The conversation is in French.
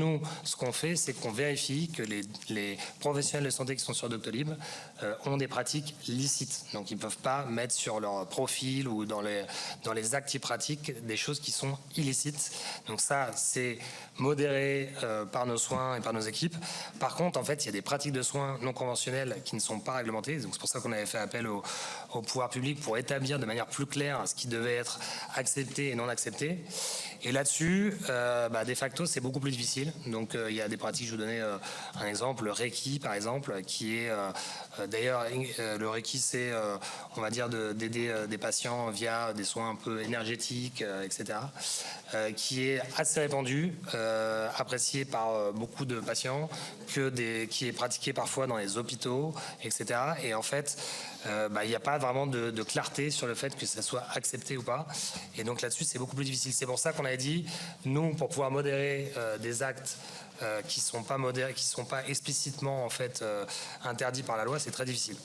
nous, ce qu'on fait, c'est qu'on vérifie que les professionnels de santé qui sont sur Doctolib ont des pratiques licites. Donc, ils ne peuvent pas mettre sur leur profil ou dans les actes qu'ils pratiquent des choses qui sont illicites. Donc ça, c'est modéré par nos soins et par nos équipes. Par contre, en fait, il y a des pratiques de soins non conventionnelles qui ne sont pas réglementées. Donc c'est pour ça qu'on avait fait appel au pouvoir public pour établir de manière plus claire ce qui devait être accepté et non accepté. Et là-dessus, de facto, c'est beaucoup plus difficile. Donc il y a des pratiques, je vais vous donner un exemple, le Reiki par exemple, qui est d'ailleurs le Reiki, c'est on va dire d'aider des patients via des soins un peu énergétiques, etc., qui est assez répandu, apprécié par beaucoup de patients, qui est pratiqué parfois dans les hôpitaux, etc. Et en fait, il n'y a pas vraiment de clarté sur le fait que ça soit accepté ou pas. Et donc là-dessus, c'est beaucoup plus difficile. C'est pour ça qu'on a dit, nous, pour pouvoir modérer des actes qui sont pas explicitement en fait interdits par la loi, c'est très difficile.